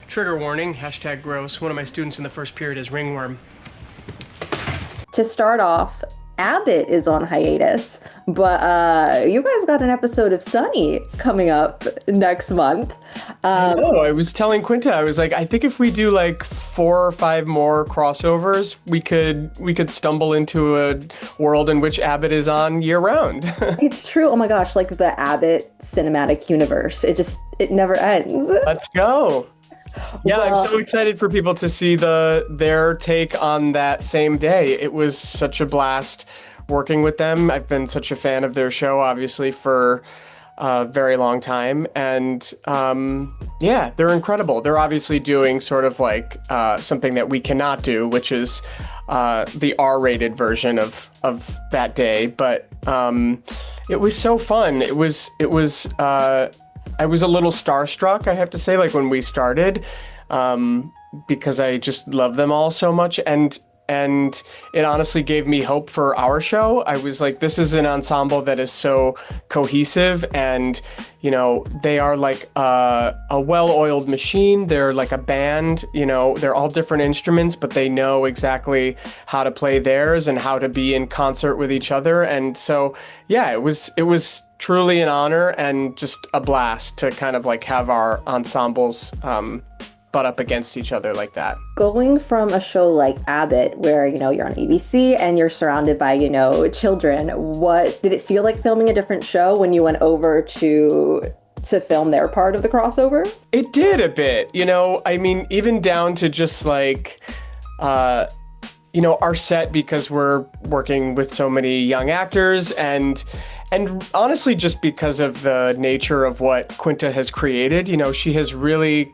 Trigger warning, hashtag gross. One of my students in the first period is ringworm. To start off, Abbott is on hiatus, but you guys got an episode of Sunny coming up next month. I know, I was telling Quinta, I was like, I think if we do like 4 or 5 more crossovers, we could stumble into a world in which Abbott is on year round. It's true. Oh my gosh, like the Abbott cinematic universe. It never ends. Let's go. Yeah, Well, I'm so excited for people to see their take on that same day. It was such a blast working with them. I've been such a fan of their show, obviously, for a very long time. And yeah, they're incredible. They're obviously doing sort of like something that we cannot do, which is the R-rated version of that day. But it was so fun. I was a little starstruck, I have to say, like when we started, because I just love them all so much. And it honestly gave me hope for our show. I was like, this is an ensemble that is so cohesive, and, you know, they are like a well-oiled machine. They're like a band, you know, they're all different instruments, but they know exactly how to play theirs and how to be in concert with each other. And so, yeah, it was truly an honor and just a blast to kind of like have our ensembles butt up against each other like that. going from a show like Abbott, where, you're on ABC and you're surrounded by, children, what did it feel like filming a different show when you went over to film their part of the crossover? It did a bit, I mean, even down to just like, our set, because we're working with so many young actors, and honestly, just because of the nature of what Quinta has created, she has really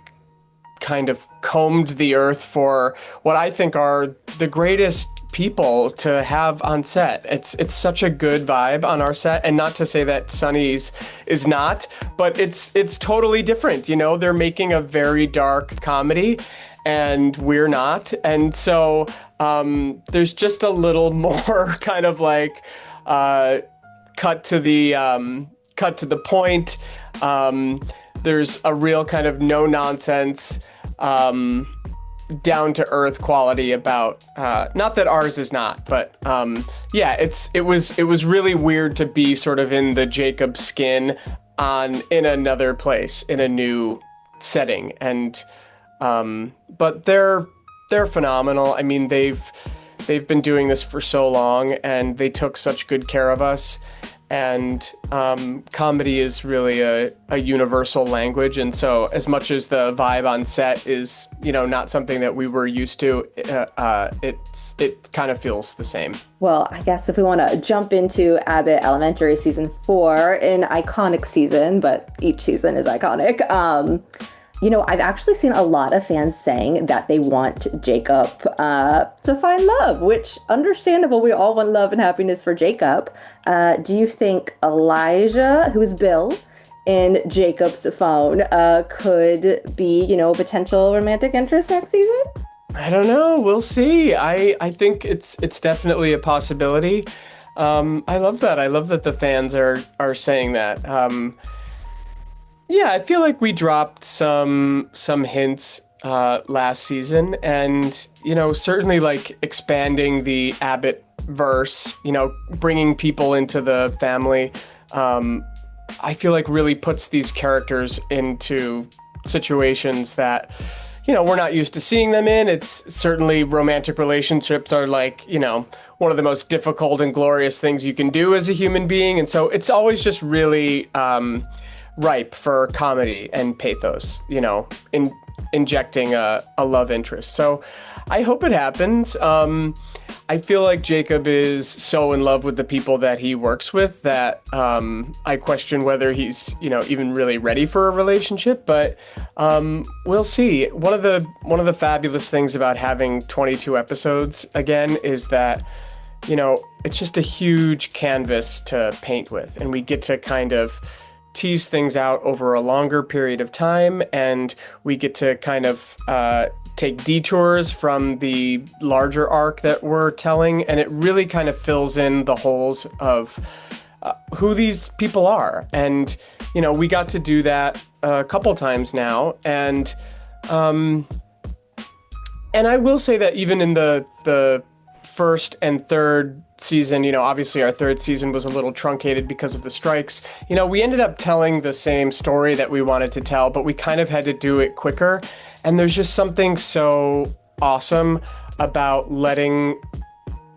kind of combed the earth for what I think are the greatest people to have on set. It's such a good vibe on our set, and not to say that Sunny's is not, but it's totally different. They're making a very dark comedy, and we're not, and so there's just a little more kind of like cut to the point. There's a real kind of no nonsense, down to earth quality about, not that ours is not, but yeah, it was really weird to be sort of in the Jacob skin in another place, in a new setting. And but they're phenomenal. I mean, they've been doing this for so long, and they took such good care of us. And comedy is really a universal language, and so as much as the vibe on set is, not something that we were used to, it kind of feels the same. Well, I guess if we want to jump into Abbott Elementary season 4, an iconic season, but each season is iconic. I've actually seen a lot of fans saying that they want Jacob to find love, which, understandable. We all want love and happiness for Jacob. Do you think Elijah, who's Bill in Jacob's phone, could be, a potential romantic interest next season? I don't know. We'll see. I think it's definitely a possibility. I love that. I love that the fans are saying that. Yeah, I feel like we dropped some hints last season, and certainly like expanding the Abbott verse, bringing people into the family. I feel like really puts these characters into situations that we're not used to seeing them in. It's certainly, romantic relationships are like one of the most difficult and glorious things you can do as a human being, and so it's always just really ripe for comedy and pathos, injecting a love interest. So I hope it happens. I feel like Jacob is so in love with the people that he works with that I question whether he's, even really ready for a relationship, but we'll see. One of the fabulous things about having 22 episodes again is that, it's just a huge canvas to paint with, and we get to kind of tease things out over a longer period of time, and we get to kind of take detours from the larger arc that we're telling, and it really kind of fills in the holes of who these people are. And we got to do that a couple times now, and And I will say that even in the first and third season, obviously our third season was a little truncated because of the strikes. We ended up telling the same story that we wanted to tell, but we kind of had to do it quicker. And there's just something so awesome about letting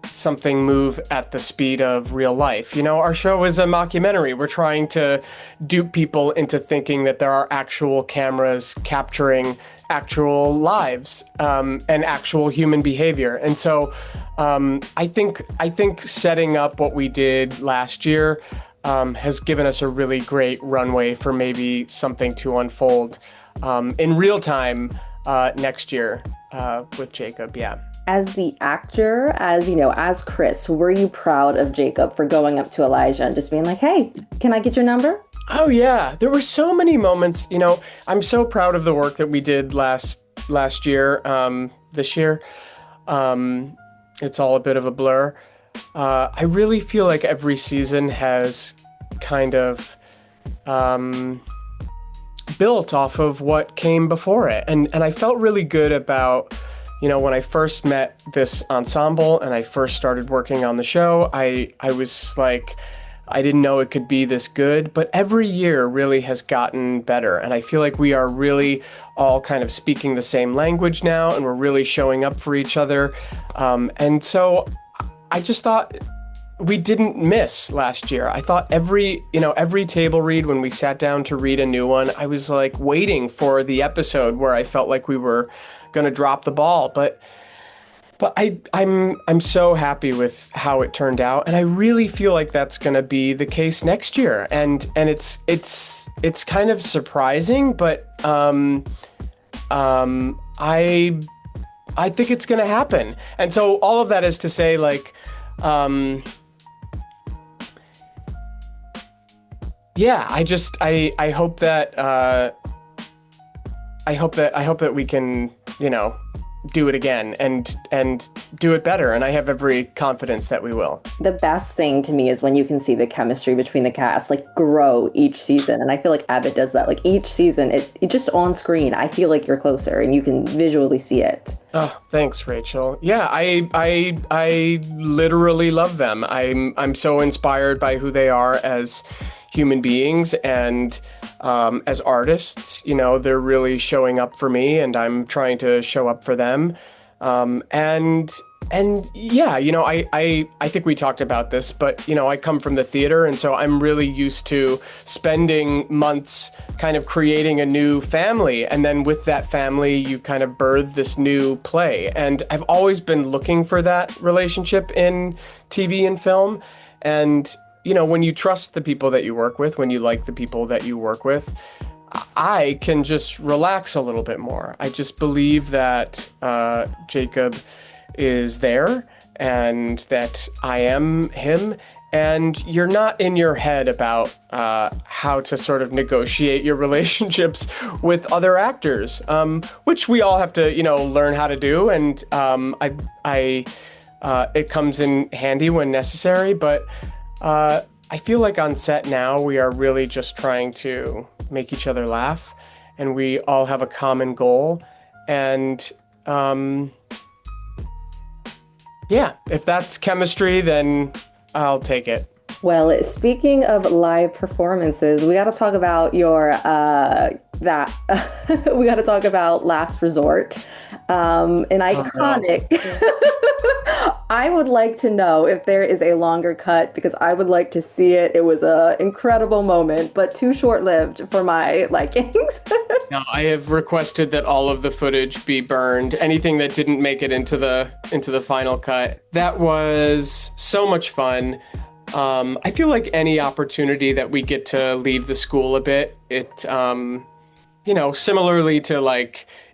something move at the speed of real life. Our show is a mockumentary. We're trying to dupe people into thinking that there are actual cameras capturing actual lives and actual human behavior. And so I think setting up what we did last year has given us a really great runway for maybe something to unfold in real time next year with Jacob. Yeah. As the actor, as Chris, were you proud of Jacob for going up to Elijah and just being like, hey, can I get your number? Oh, yeah. There were so many moments. I'm so proud of the work that we did last year, this year. It's all a bit of a blur. I really feel like every season has kind of built off of what came before it. And I felt really good about, when I first met this ensemble and I first started working on the show, I was like, I didn't know it could be this good, but every year really has gotten better. And I feel like we are really all kind of speaking the same language now, and we're really showing up for each other. And so I just thought we didn't miss last year. I thought every table read, when we sat down to read a new one, I was like waiting for the episode where I felt like we were going to drop the ball. But I'm so happy with how it turned out, and I really feel like that's going to be the case next year. And it's kind of surprising, but I think it's going to happen. And so all of that is to say, like, yeah, I hope that we can, do it again and do it better. And I have every confidence that we will. The best thing to me is when you can see the chemistry between the cast grow each season. And I feel like Abbott does that. Each season, it just on screen, I feel like you're closer and you can visually see it. Oh, thanks, Rachel. Yeah, I literally love them. I'm so inspired by who they are as human beings and as artists. They're really showing up for me, and I'm trying to show up for them. And yeah, I think we talked about this, but I come from the theater, and so I'm really used to spending months kind of creating a new family, and then with that family you kind of birth this new play. And I've always been looking for that relationship in TV and film. And when you trust the people that you work with, when you like the people that you work with, I can just relax a little bit more. I just believe that Jacob is there and that I am him. And you're not in your head about how to sort of negotiate your relationships with other actors, which we all have to, learn how to do. And it comes in handy when necessary. But I feel like on set now, we are really just trying to make each other laugh, and we all have a common goal. And yeah, if that's chemistry, then I'll take it. Well, speaking of live performances, we got to talk about we got to talk about Last Resort, an iconic. Oh, no. I would like to know if there is a longer cut, because I would like to see it. It was an incredible moment, but too short-lived for my likings. No, I have requested that all of the footage be burned. Anything that didn't make it into the final cut. That was so much fun. I feel like any opportunity that we get to leave the school a bit, it, similarly to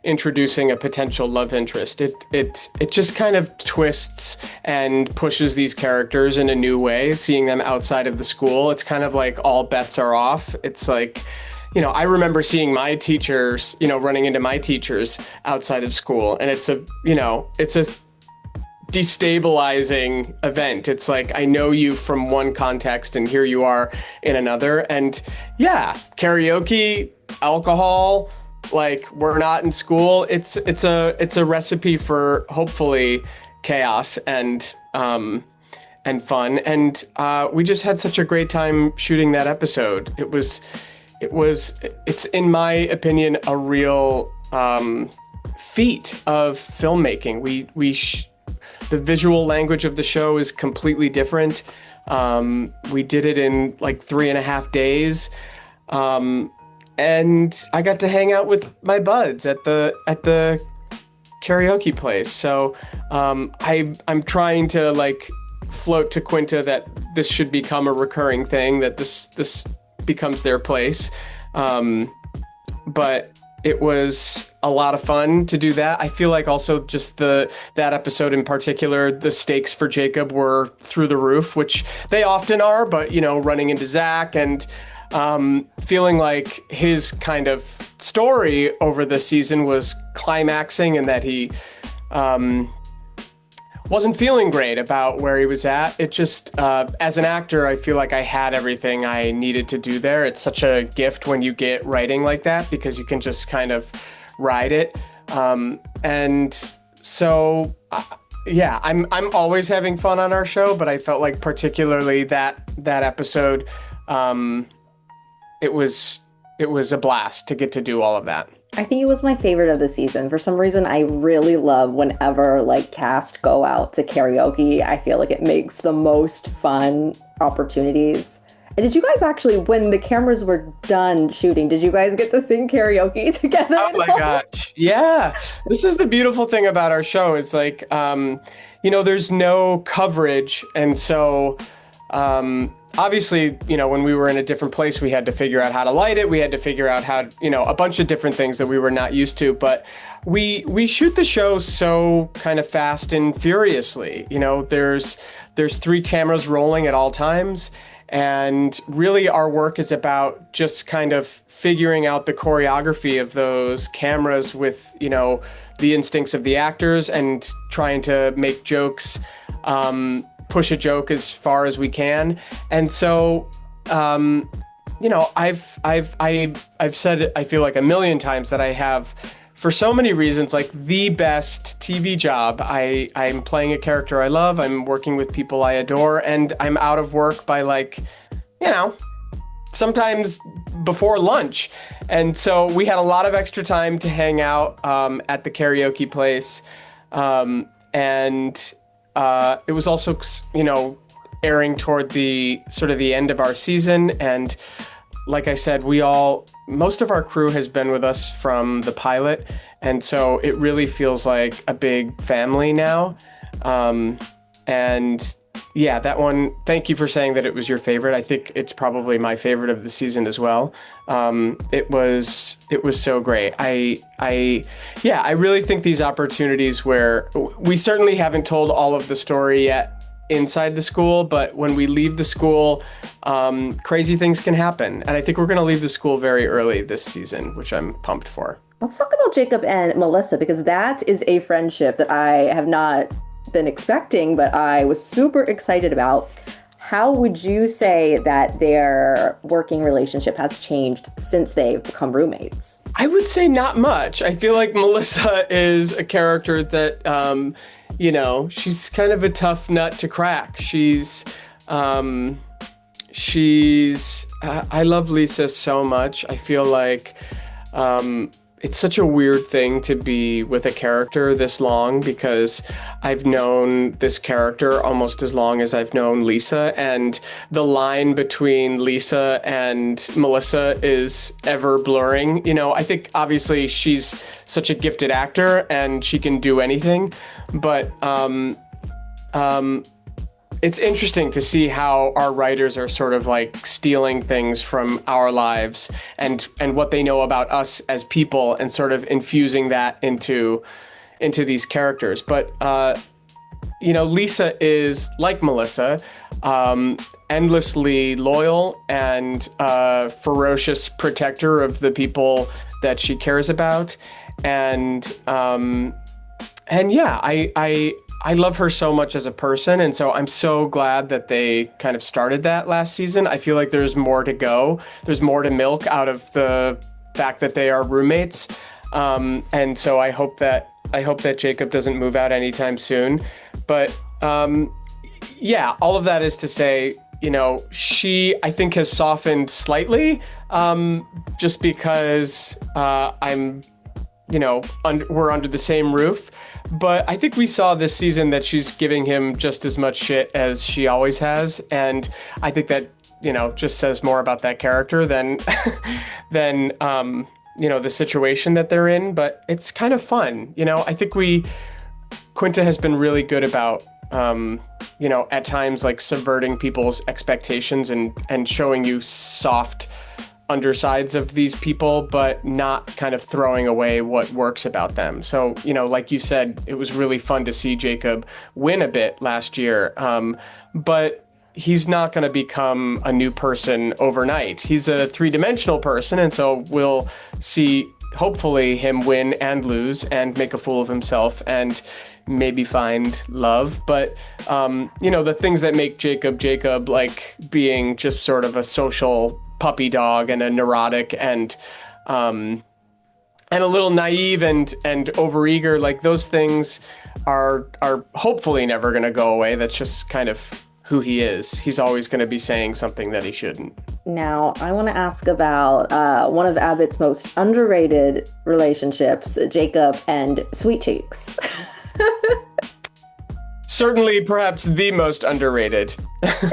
introducing a potential love interest, it just kind of twists and pushes these characters in a new way. Seeing them outside of the school, it's kind of like all bets are off. It's like, I remember seeing my teachers, running into my teachers outside of school, and it's a destabilizing event. It's like, I know you from one context and here you are in another. And yeah, karaoke, alcohol, like we're not in school, it's a recipe for hopefully chaos and fun. And we just had such a great time shooting that episode. It's in my opinion a real feat of filmmaking. The visual language of the show is completely different. We did it in like 3.5 days. And I got to hang out with my buds at the karaoke place. So I'm trying to like float to Quinta that this should become a recurring thing, that this becomes their place. But it was a lot of fun to do that. I feel like also just that episode in particular, the stakes for Jacob were through the roof, which they often are, but running into Zach and feeling like his kind of story over the season was climaxing and that he wasn't feeling great about where he was at. It just, as an actor, I feel like I had everything I needed to do there. It's such a gift when you get writing like that because you can just kind of ride it. And so, yeah, I'm always having fun on our show, but I felt like particularly that episode, it was a blast to get to do all of that. I think it was my favorite of the season. For some reason, I really love whenever like cast go out to karaoke. I feel like it makes the most fun opportunities. And did you guys actually, when the cameras were done shooting, did you guys get to sing karaoke together? Oh my gosh. Yeah. This is the beautiful thing about our show is like, there's no coverage. And so, obviously, when we were in a different place, we had to figure out how to light it. We had to figure out how, a bunch of different things that we were not used to. But we shoot the show so kind of fast and furiously. There's 3 cameras rolling at all times. And really our work is about just kind of figuring out the choreography of those cameras with, the instincts of the actors and trying to make jokes, push a joke as far as we can. And so, I've said it, I feel like a million times that I have, for so many reasons, like the best TV job. I'm playing a character I love. I'm working with people I adore, and I'm out of work by sometimes before lunch. And so we had a lot of extra time to hang out at the karaoke place. And it was also, airing toward the sort of the end of our season. And like I said, most of our crew has been with us from the pilot. And so it really feels like a big family now. And yeah, that one, thank you for saying that it was your favorite. I think it's probably my favorite of the season as well. It was so great. I really think these opportunities where we certainly haven't told all of the story yet inside the school, but when we leave the school, crazy things can happen. And I think we're going to leave the school very early this season, which I'm pumped for. Let's talk about Jacob and Melissa, because that is a friendship that I have not been expecting, but I was super excited about. How would you say that their working relationship has changed since they've become roommates? I would say not much. I feel like Melissa is a character that, she's kind of a tough nut to crack. I love Lisa so much. I feel like it's such a weird thing to be with a character this long, because I've known this character almost as long as I've known Lisa, and the line between Lisa and Melissa is ever blurring. I think obviously she's such a gifted actor and she can do anything, but it's interesting to see how our writers are sort of like stealing things from our lives and what they know about us as people and sort of infusing that into these characters. But, Lisa is like Melissa, endlessly loyal and ferocious protector of the people that she cares about. And yeah, I love her so much as a person, and so I'm so glad that they kind of started that last season. I feel like there's more to go. There's more to milk out of the fact that they are roommates. And so I hope that Jacob doesn't move out anytime soon. But yeah, all of that is to say, she, I think, has softened slightly, just because we're under the same roof. But I think we saw this season that she's giving him just as much shit as she always has. And I think that, just says more about that character than the situation that they're in. But it's kind of fun. I think Quinta has been really good about, at times like subverting people's expectations and showing you soft undersides of these people, but not kind of throwing away what works about them. So, like you said, it was really fun to see Jacob win a bit last year. But he's not going to become a new person overnight. He's a three-dimensional person. And so we'll see, hopefully, him win and lose and make a fool of himself and maybe find love. But, the things that make Jacob, like being just sort of a social puppy dog and a neurotic and a little naive and overeager, like those things are hopefully never going to go away. That's just kind of who he is. He's always going to be saying something that he shouldn't. Now, I want to ask about one of Abbott's most underrated relationships, Jacob and Sweet Cheeks. Certainly, perhaps the most underrated.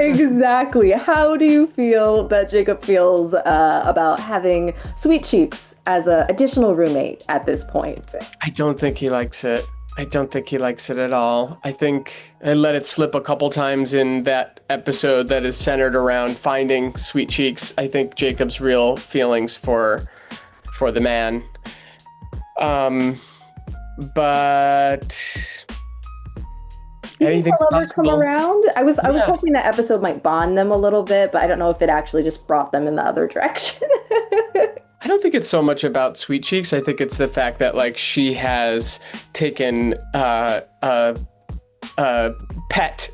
Exactly. How do you feel that Jacob feels about having Sweet Cheeks as an additional roommate at this point? I don't think he likes it. I don't think he likes it at all. I think I let it slip a couple times in that episode that is centered around finding Sweet Cheeks. I think Jacob's real feelings for the man. But anything's possible. Come around? I was hoping that episode might bond them a little bit, but I don't know if it actually just brought them in the other direction. I don't think it's so much about Sweet Cheeks. I think it's the fact that like she has taken a pet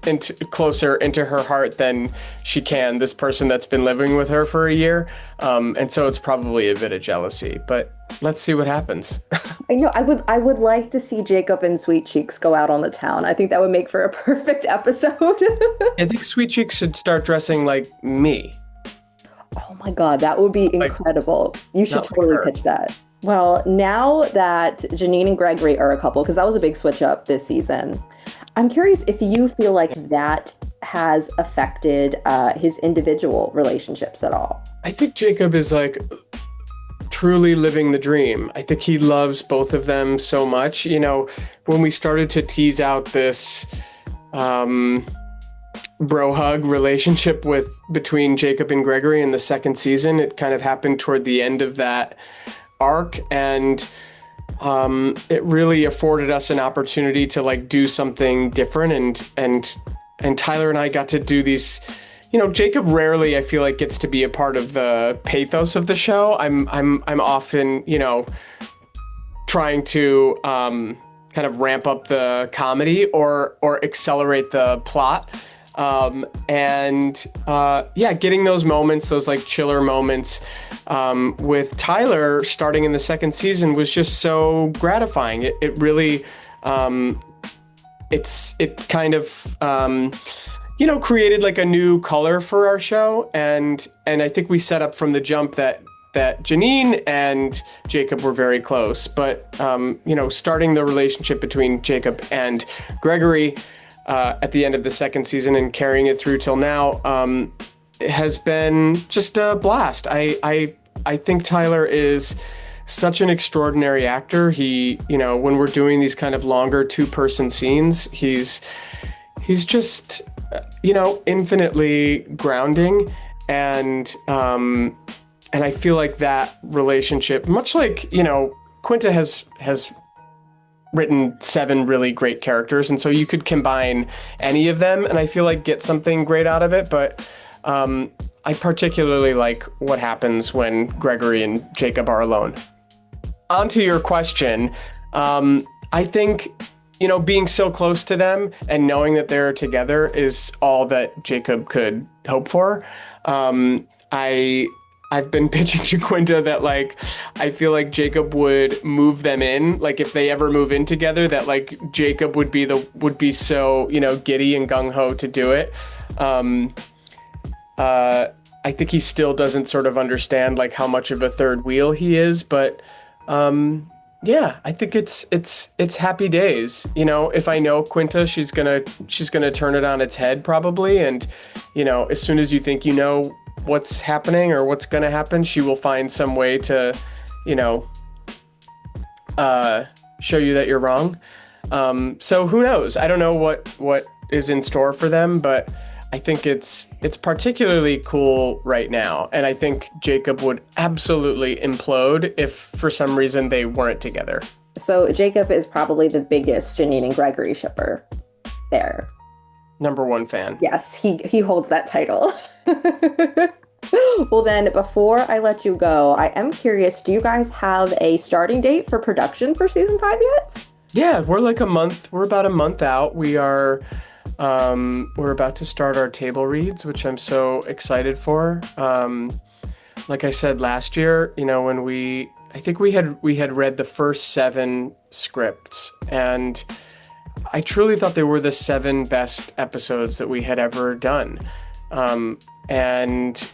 closer into her heart than she can this person that's been living with her for a year. And so it's probably a bit of jealousy, but let's see what happens. I know I would like to see Jacob and Sweet Cheeks go out on the town. I think that would make for a perfect episode. I think Sweet Cheeks should start dressing like me. Oh my God, that would be incredible. You should totally pitch that. Well, now that Janine and Gregory are a couple, because that was a big switch up this season, I'm curious if you feel like that has affected his individual relationships at all. I think Jacob is like truly living the dream. I think he loves both of them so much. When we started to tease out this bro hug relationship between Jacob and Gregory in the second season, it kind of happened toward the end of that arc, and it really afforded us an opportunity to like do something different, and Tyler and I got to do these. Jacob rarely, I feel like, gets to be a part of the pathos of the show. I'm often, trying to kind of ramp up the comedy or accelerate the plot. Getting those moments, those like chiller moments with Tyler starting in the second season was just so gratifying. It really, it kind of, created like a new color for our show. And I think we set up from the jump that Janine and Jacob were very close, but, starting the relationship between Jacob and Gregory at the end of the second season and carrying it through till now has been just a blast. I think Tyler is such an extraordinary actor. He, when we're doing these kind of longer two-person scenes, he's just, infinitely grounding. And I feel like that relationship, much like, Quinta has written 7 really great characters, and so you could combine any of them and I feel like get something great out of it. But I particularly like what happens when Gregory and Jacob are alone. On to your question, I think, being so close to them and knowing that they're together is all that Jacob could hope for. I I've been pitching to Quinta that like I feel like Jacob would move them in, like if they ever move in together, that like Jacob would be so, you know, giddy and gung ho to do it. I think he still doesn't sort of understand like how much of a third wheel he is, but yeah, I think it's happy days. You know, if I know Quinta, she's gonna turn it on its head probably, and you know, as soon as you think you know what's happening or what's gonna happen, she will find some way to, you know, show you that you're wrong. So who knows? I don't know what is in store for them, but I think it's particularly cool right now, and I think Jacob would absolutely implode if for some reason they weren't together. So Jacob is probably the biggest Janine and Gregory shipper there. Number one fan. Yes, he holds that title. Well then, before I let you go, I am curious, do you guys have a starting date for production for season 5 yet? Yeah, we're about a month out. We're about to start our table reads, which I'm so excited for. Like I said last year, you know, when I think we had read the first 7 scripts, and I truly thought they were the 7 best episodes that we had ever done. And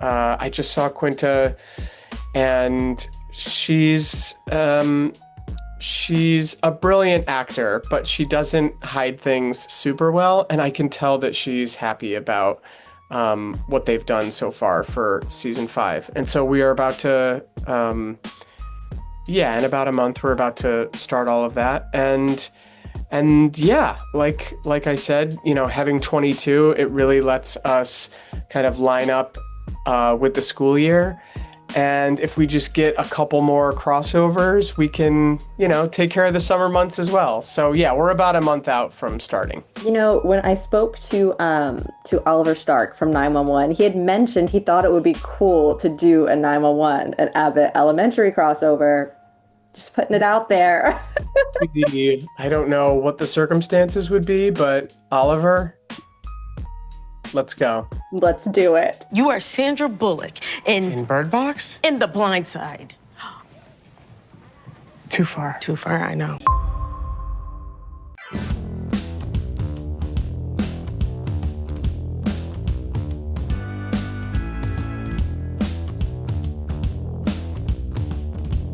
I just saw Quinta, and she's a brilliant actor, but she doesn't hide things super well, and I can tell that she's happy about what they've done so far for season 5. And so we are about to, in about a month, we're about to start all of that. And yeah, like I said, you know, having 22, it really lets us kind of line up with the school year. And if we just get a couple more crossovers, we can, you know, take care of the summer months as well. So yeah, we're about a month out from starting. You know, when I spoke to Oliver Stark from 911, he had mentioned he thought it would be cool to do a 911 and Abbott Elementary crossover. Just putting it out there. I don't know what the circumstances would be, but Oliver, let's go. Let's do it. You are Sandra Bullock In Bird Box? in The Blind Side. Too far. Too far, I know.